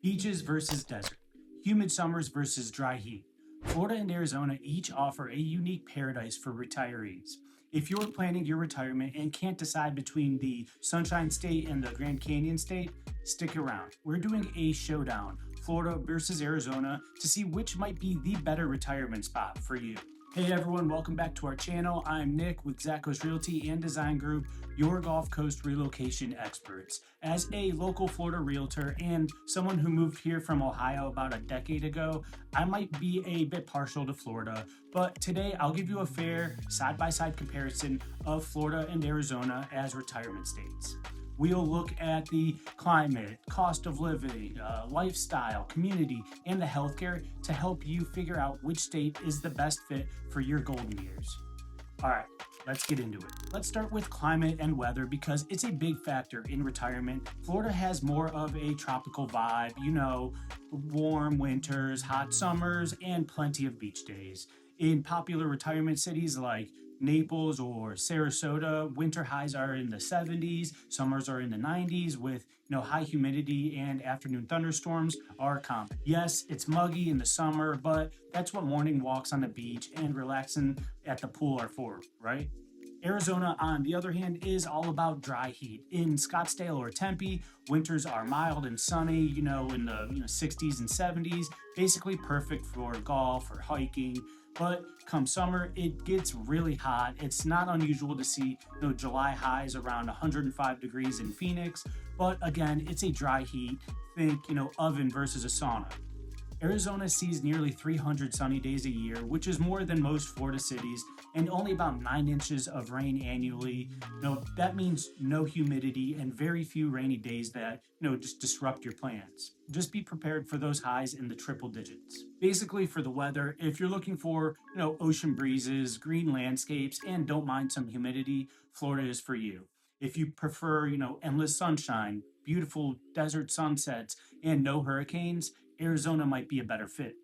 Beaches versus desert, humid summers versus dry heat. Florida and Arizona each offer a unique paradise for retirees. If you're planning your retirement and can't decide between the Sunshine State and the Grand Canyon State, stick around. We're doing a showdown, Florida versus Arizona, to see which might be the better retirement spot for you. Hey everyone, welcome back to our channel. I'm Nick with Zackos Realty and Design Group, your Gulf Coast relocation experts. As a local Florida realtor and someone who moved here from Ohio about a decade ago, I might be a bit partial to Florida, but today I'll give you a fair side-by-side comparison of Florida and Arizona as retirement states. We'll look at the climate, cost of living, lifestyle, community, and the healthcare to help you figure out which state is the best fit for your golden years. All right, let's get into it. Let's start with climate and weather because it's a big factor in retirement. Florida has more of a tropical vibe, warm winters, hot summers, and plenty of beach days. In popular retirement cities like Naples or Sarasota, winter highs are in the 70s, summers are in the 90s with high humidity and afternoon thunderstorms are common. Yes, it's muggy in the summer, but that's what morning walks on the beach and relaxing at the pool are for, right? Arizona, on the other hand, is all about dry heat. In Scottsdale or Tempe, winters are mild and sunny, in the 60s and 70s, basically perfect for golf or hiking. But come summer, it gets really hot. It's not unusual to see July highs around 105 degrees in Phoenix. But again, it's a dry heat. Think, oven versus a sauna. Arizona sees nearly 300 sunny days a year, which is more than most Florida cities, and only about 9 inches of rain annually. That means no humidity and very few rainy days that, just disrupt your plans. Just be prepared for those highs in the triple digits. Basically, for the weather, if you're looking for, ocean breezes, green landscapes, and don't mind some humidity, Florida is for you. If you prefer, endless sunshine, beautiful desert sunsets, and no hurricanes, Arizona might be a better fit.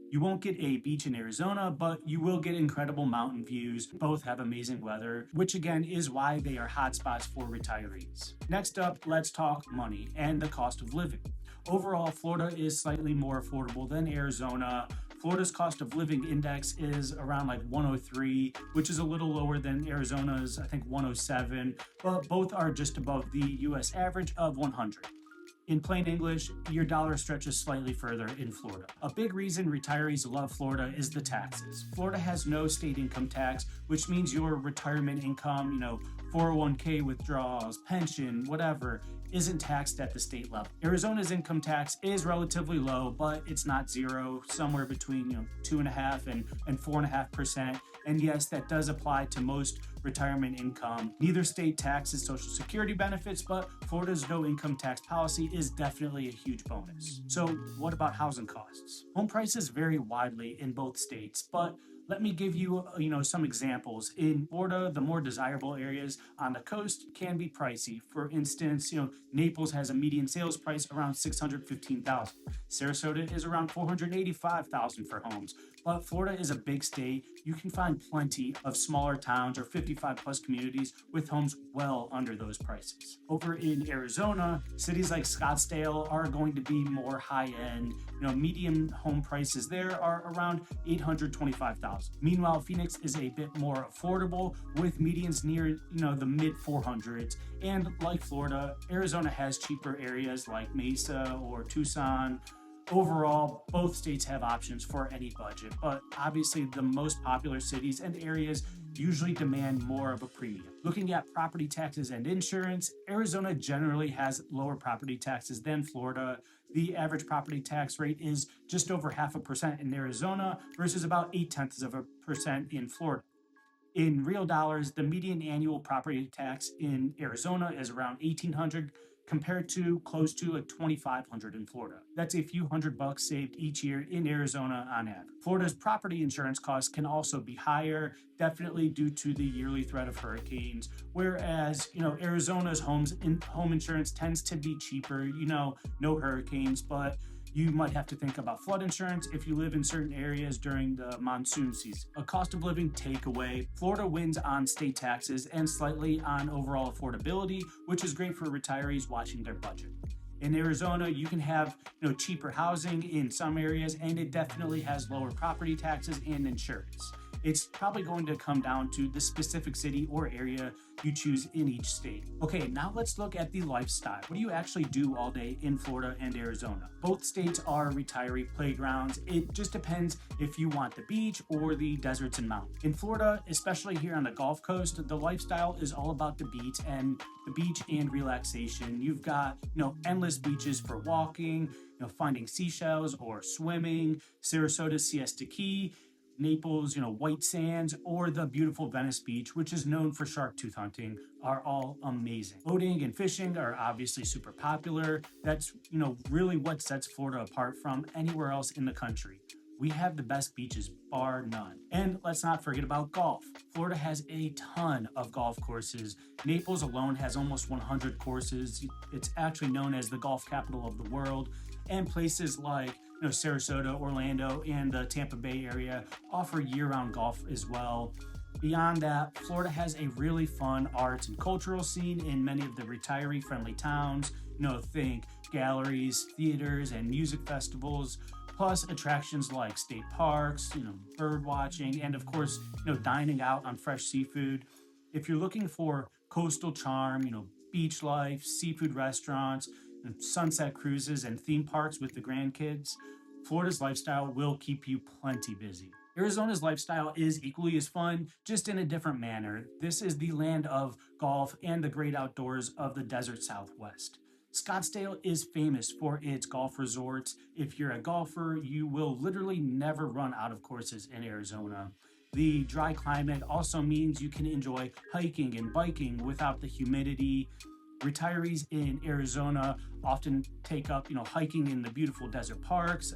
You won't get a beach in Arizona, but you will get incredible mountain views. Both have amazing weather, which again is why they are hotspots for retirees. Next up, let's talk money and the cost of living. Overall, Florida is slightly more affordable than Arizona. Florida's cost of living index is around 103, which is a little lower than Arizona's, I think 107, but both are just above the US average of 100. In plain English, your dollar stretches slightly further in Florida. A big reason retirees love Florida is the taxes. Florida has no state income tax, which means your retirement income, 401k withdrawals, pension, whatever, isn't taxed at the state level. Arizona's income tax is relatively low, but it's not zero, somewhere between 2.5% and 4.5%. And yes, that does apply to most retirement income. Neither state taxes Social Security benefits, but Florida's no income tax policy is definitely a huge bonus. So what about housing costs? Home prices vary widely in both states, but let me give you, some examples. In Florida, the more desirable areas on the coast can be pricey. For instance, Naples has a median sales price around $615,000. Sarasota is around $485,000 for homes. But Florida is a big state. You can find plenty of smaller towns or 55 plus communities with homes well under those prices. Over in Arizona, cities like Scottsdale are going to be more high end. Median home prices there are around $825,000. Meanwhile, Phoenix is a bit more affordable with medians near, the mid 400s. And like Florida, Arizona has cheaper areas like Mesa or Tucson. Overall, both states have options for any budget, but obviously the most popular cities and areas usually demand more of a premium. Looking at property taxes and insurance, Arizona generally has lower property taxes than Florida. The average property tax rate is just over 0.5% in Arizona versus about 0.8% in Florida. In real dollars, the median annual property tax in Arizona is around $1,800 compared to close to $2,500 in Florida. That's a few $100 saved each year in Arizona on average. Florida's property insurance costs can also be higher, definitely due to the yearly threat of hurricanes, whereas, Arizona's home insurance tends to be cheaper, no hurricanes, but you might have to think about flood insurance if you live in certain areas during the monsoon season. A cost of living takeaway, Florida wins on state taxes and slightly on overall affordability, which is great for retirees watching their budget. In Arizona, you can have cheaper housing in some areas, and it definitely has lower property taxes and insurance. It's probably going to come down to the specific city or area you choose in each state. Okay, now let's look at the lifestyle. What do you actually do all day in Florida and Arizona? Both states are retiree playgrounds. It just depends if you want the beach or the deserts and mountains. In Florida, especially here on the Gulf Coast, the lifestyle is all about the beach and relaxation. You've got, endless beaches for walking, finding seashells or swimming, Sarasota Siesta Key, Naples, white sands, or the beautiful Venice Beach, which is known for shark tooth hunting, are all amazing. Boating and fishing are obviously super popular. That's, really what sets Florida apart from anywhere else in the country. We have the best beaches, bar none. And let's not forget about golf. Florida has a ton of golf courses. Naples alone has almost 100 courses. It's actually known as the golf capital of the world. And places like Sarasota, Orlando, and the Tampa Bay area offer year-round golf as well. Beyond that, Florida has a really fun arts and cultural scene in many of the retiree-friendly towns. Think galleries, theaters, and music festivals, plus attractions like state parks, bird watching, and of course, dining out on fresh seafood. If you're looking for coastal charm, beach life, seafood restaurants, sunset cruises, and theme parks with the grandkids, Florida's lifestyle will keep you plenty busy. Arizona's lifestyle is equally as fun, just in a different manner. This is the land of golf and the great outdoors of the desert Southwest. Scottsdale is famous for its golf resorts. If you're a golfer, you will literally never run out of courses in Arizona. The dry climate also means you can enjoy hiking and biking without the humidity. Retirees in Arizona often take up, hiking in the beautiful desert parks.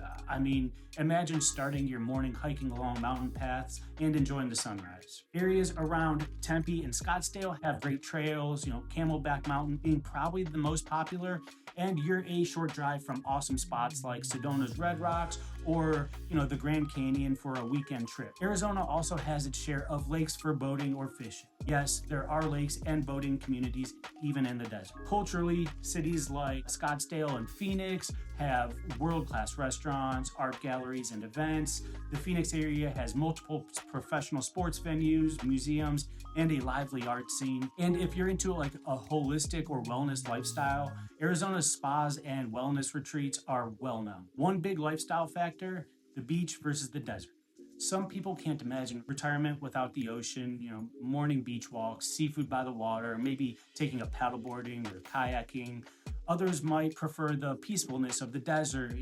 Imagine starting your morning hiking along mountain paths and enjoying the sunrise. Areas around Tempe and Scottsdale have great trails, Camelback Mountain being probably the most popular, and you're a short drive from awesome spots like Sedona's Red Rocks or, the Grand Canyon for a weekend trip. Arizona also has its share of lakes for boating or fishing. Yes, there are lakes and boating communities even in the desert. Culturally, cities like Scottsdale and Phoenix have world-class restaurants, art galleries, and events. The Phoenix area has multiple professional sports venues, museums, and a lively art scene. And if you're into a holistic or wellness lifestyle, Arizona's spas and wellness retreats are well known. One big lifestyle factor, the beach versus the desert. Some people can't imagine retirement without the ocean, morning beach walks, seafood by the water, maybe taking up paddleboarding or kayaking. Others might prefer the peacefulness of the desert,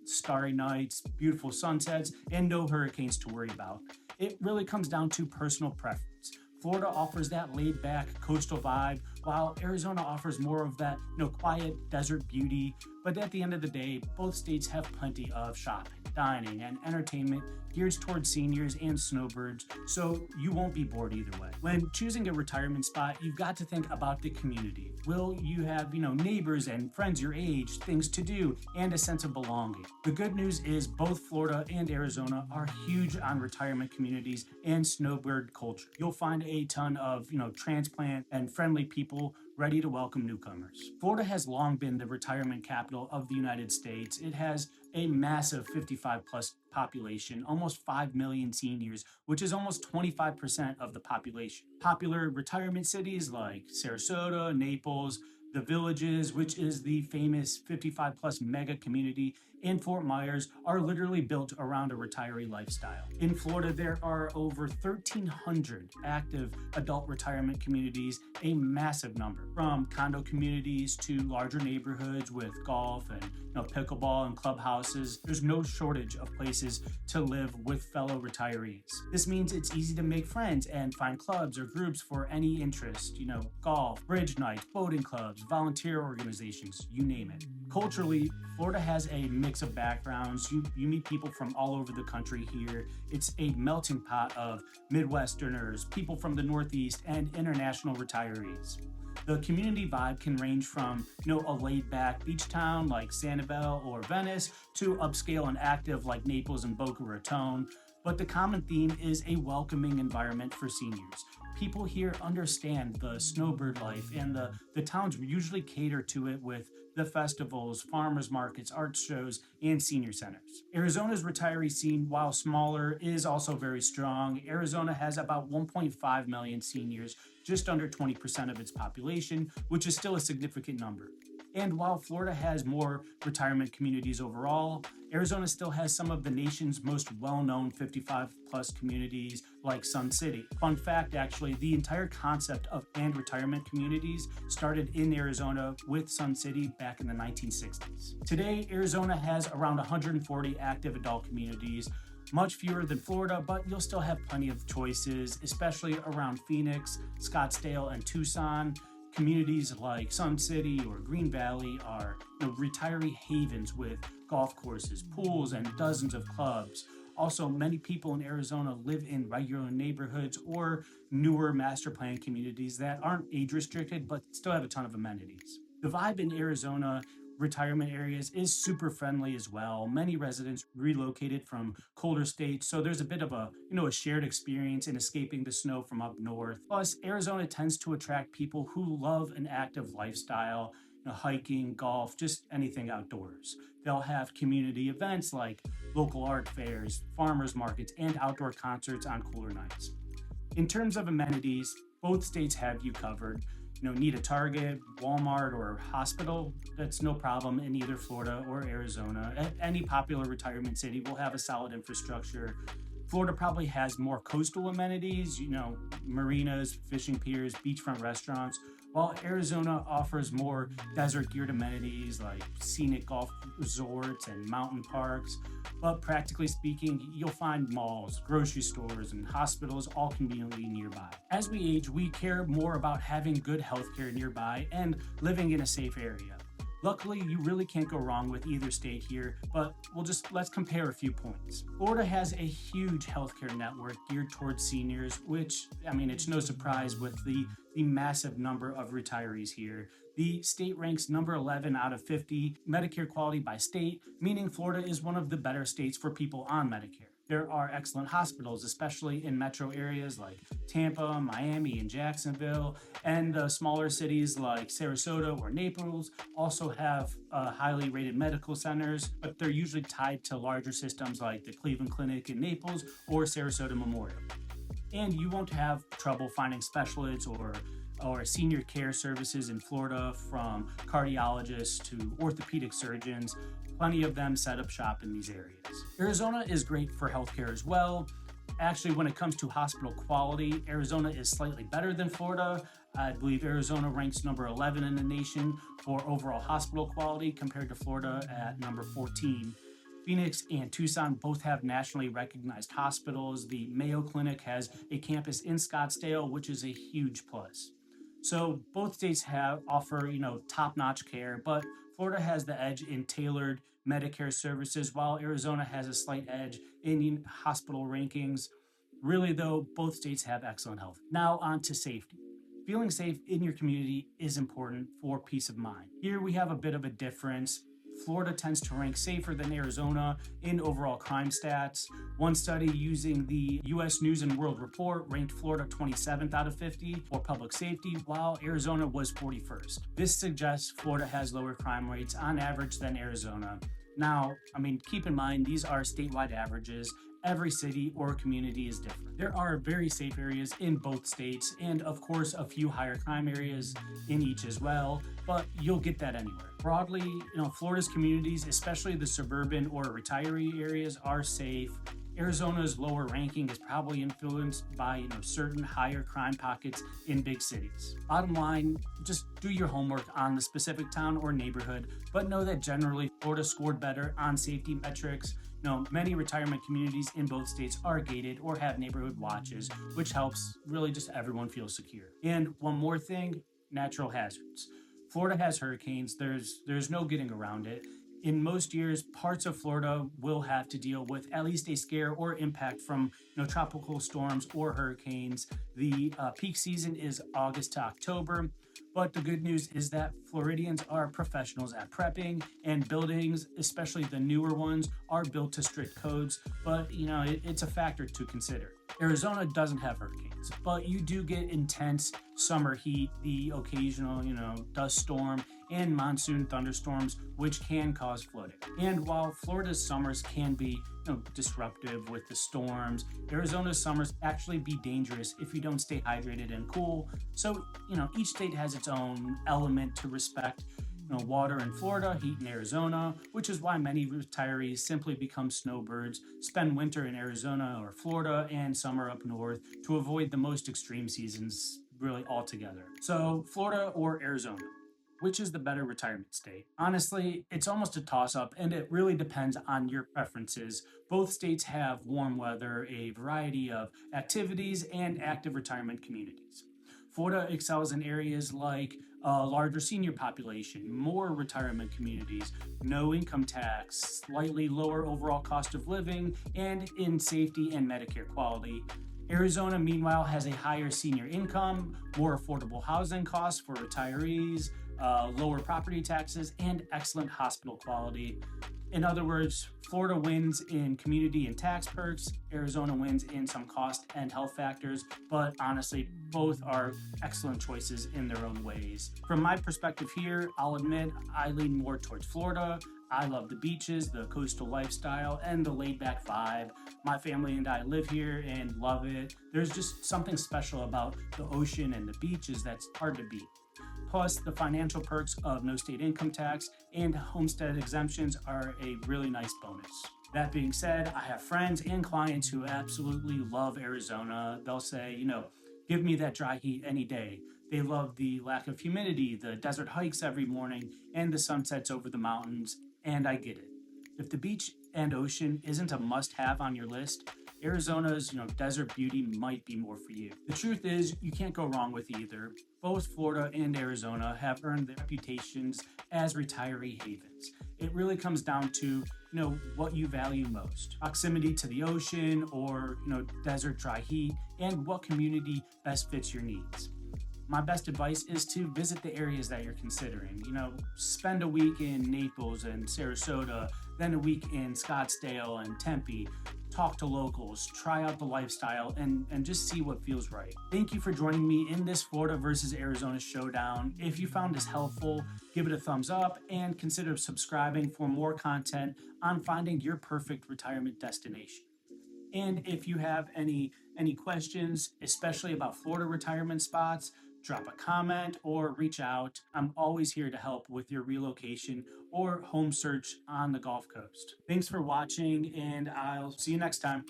starry nights, beautiful sunsets, and no hurricanes to worry about. It really comes down to personal preference. Florida offers that laid-back coastal vibe, while Arizona offers more of that, quiet desert beauty. But at the end of the day, both states have plenty of shopping, dining, and entertainment geared towards seniors and snowbirds, so you won't be bored either way. When choosing a retirement spot, you've got to think about the community. Will you have, neighbors and friends your age, things to do, and a sense of belonging? The good news is both Florida and Arizona are huge on retirement communities and snowbird culture. You'll find a ton of, transplant and friendly people ready to welcome newcomers. Florida has long been the retirement capital of the United States. It has a massive 55 plus population, almost 5 million seniors, which is almost 25% of the population. Popular retirement cities like Sarasota, Naples, the Villages, which is the famous 55 plus mega community, and Fort Myers are literally built around a retiree lifestyle. In Florida, there are over 1,300 active adult retirement communities, a massive number, from condo communities to larger neighborhoods with golf and pickleball and clubhouses. There's no shortage of places to live with fellow retirees. This means it's easy to make friends and find clubs or groups for any interest, golf, bridge nights, boating clubs, volunteer organizations, you name it. Culturally, Florida has a mix of backgrounds. You meet people from all over the country here. It's a melting pot of Midwesterners, people from the Northeast, and international retirees. The community vibe can range from, a laid-back beach town like Sanibel or Venice to upscale and active like Naples and Boca Raton. But the common theme is a welcoming environment for seniors. people here understand the snowbird life, and the towns usually cater to it with the festivals, farmers markets, art shows, and senior centers. Arizona's retiree scene, while smaller, is also very strong. Arizona has about 1.5 million seniors, just under 20% of its population, which is still a significant number. And while Florida has more retirement communities overall, Arizona still has some of the nation's most well-known 55 plus communities like Sun City. Fun fact, actually, the entire concept of planned retirement communities started in Arizona with Sun City back in the 1960s. Today, Arizona has around 140 active adult communities, much fewer than Florida, but you'll still have plenty of choices, especially around Phoenix, Scottsdale, and Tucson. Communities like Sun City or Green Valley are retiree havens with golf courses, pools, and dozens of clubs. Also, many people in Arizona live in regular neighborhoods or newer master plan communities that aren't age restricted but still have a ton of amenities. The vibe in Arizona retirement areas is super friendly as well. Many residents relocated from colder states, so there's a bit of a shared experience in escaping the snow from up north. Plus, Arizona tends to attract people who love an active lifestyle, hiking, golf, just anything outdoors. They'll have community events like local art fairs, farmers markets, and outdoor concerts on cooler nights. In terms of amenities, both states have you covered. Need a Target, Walmart, or hospital, that's no problem in either Florida or Arizona. Any popular retirement city will have a solid infrastructure. Florida probably has more coastal amenities, marinas, fishing piers, beachfront restaurants, while Arizona offers more desert-geared amenities like scenic golf resorts and mountain parks. But practically speaking, you'll find malls, grocery stores, and hospitals all conveniently nearby. As we age, we care more about having good healthcare nearby and living in a safe area. Luckily, you really can't go wrong with either state here, but let's compare a few points. Florida has a huge healthcare network geared towards seniors, which, it's no surprise with the massive number of retirees here. The state ranks number 11 out of 50 Medicare quality by state, meaning Florida is one of the better states for people on Medicare. There are excellent hospitals, especially in metro areas like Tampa, Miami, and Jacksonville, and smaller cities like Sarasota or Naples also have highly rated medical centers, but they're usually tied to larger systems like the Cleveland Clinic in Naples or Sarasota Memorial. And you won't have trouble finding specialists or senior care services in Florida, from cardiologists to orthopedic surgeons. Plenty of them set up shop in these areas. Arizona is great for healthcare as well. Actually, when it comes to hospital quality, Arizona is slightly better than Florida. I believe Arizona ranks number 11 in the nation for overall hospital quality compared to Florida at number 14. Phoenix and Tucson both have nationally recognized hospitals. The Mayo Clinic has a campus in Scottsdale, which is a huge plus. So both states offer top-notch care, but Florida has the edge in tailored Medicare services, while Arizona has a slight edge in hospital rankings. Really, though, both states have excellent health. Now on to safety. Feeling safe in your community is important for peace of mind. Here we have a bit of a difference. Florida tends to rank safer than Arizona in overall crime stats. One study using the U.S. News and World Report ranked Florida 27th out of 50 for public safety, while Arizona was 41st. This suggests Florida has lower crime rates on average than Arizona. Now, keep in mind, these are statewide averages. Every city or community is different. There are very safe areas in both states, and of course a few higher crime areas in each as well, but you'll get that anywhere. Broadly, Florida's communities, especially the suburban or retiree areas, are safe. Arizona's lower ranking is probably influenced by certain higher crime pockets in big cities. Bottom line, just do your homework on the specific town or neighborhood, but know that generally Florida scored better on safety metrics. Many retirement communities in both states are gated or have neighborhood watches, which helps really just everyone feel secure. And one more thing, natural hazards. Florida has hurricanes. There's no getting around it. In most years, parts of Florida will have to deal with at least a scare or impact from tropical storms or hurricanes. The peak season is August to October, but the good news is that Floridians are professionals at prepping, and buildings, especially the newer ones, are built to strict codes, but it's a factor to consider. Arizona doesn't have hurricanes, but you do get intense summer heat, the occasional, dust storm, and monsoon thunderstorms, which can cause flooding. And while Florida's summers can be, disruptive with the storms, Arizona's summers actually be dangerous if you don't stay hydrated and cool. So, each state has its own element to respect. Water in Florida, heat in Arizona, which is why many retirees simply become snowbirds, spend winter in Arizona or Florida, and summer up north to avoid the most extreme seasons really altogether. So, Florida or Arizona? Which is the better retirement state? Honestly, it's almost a toss up and it really depends on your preferences. Both states have warm weather, a variety of activities, and active retirement communities. Florida excels in areas like a larger senior population, more retirement communities, no income tax, slightly lower overall cost of living, and in safety and Medicare quality. Arizona, meanwhile, has a higher senior income, more affordable housing costs for retirees, lower property taxes, and excellent hospital quality. In other words, Florida wins in community and tax perks, Arizona wins in some cost and health factors, but honestly, both are excellent choices in their own ways. From my perspective here, I'll admit I lean more towards Florida. I love the beaches, the coastal lifestyle, and the laid back vibe. My family and I live here and love it. There's just something special about the ocean and the beaches that's hard to beat. Plus, the financial perks of no state income tax and homestead exemptions are a really nice bonus. That being said, I have friends and clients who absolutely love Arizona. They'll say, give me that dry heat any day. They love the lack of humidity, the desert hikes every morning, and the sunsets over the mountains, and I get it. If the beach and ocean isn't a must-have on your list, Arizona's, desert beauty might be more for you. The truth is, you can't go wrong with either. Both Florida and Arizona have earned their reputations as retiree havens. It really comes down to, what you value most. Proximity to the ocean or, desert dry heat, and what community best fits your needs. My best advice is to visit the areas that you're considering. Spend a week in Naples and Sarasota, then a week in Scottsdale and Tempe. Talk to locals, try out the lifestyle, and just see what feels right. Thank you for joining me in this Florida versus Arizona showdown. If you found this helpful, give it a thumbs up and consider subscribing for more content on finding your perfect retirement destination. And if you have any questions, especially about Florida retirement spots, drop a comment or reach out. I'm always here to help with your relocation or home search on the Gulf Coast. Thanks for watching, and I'll see you next time.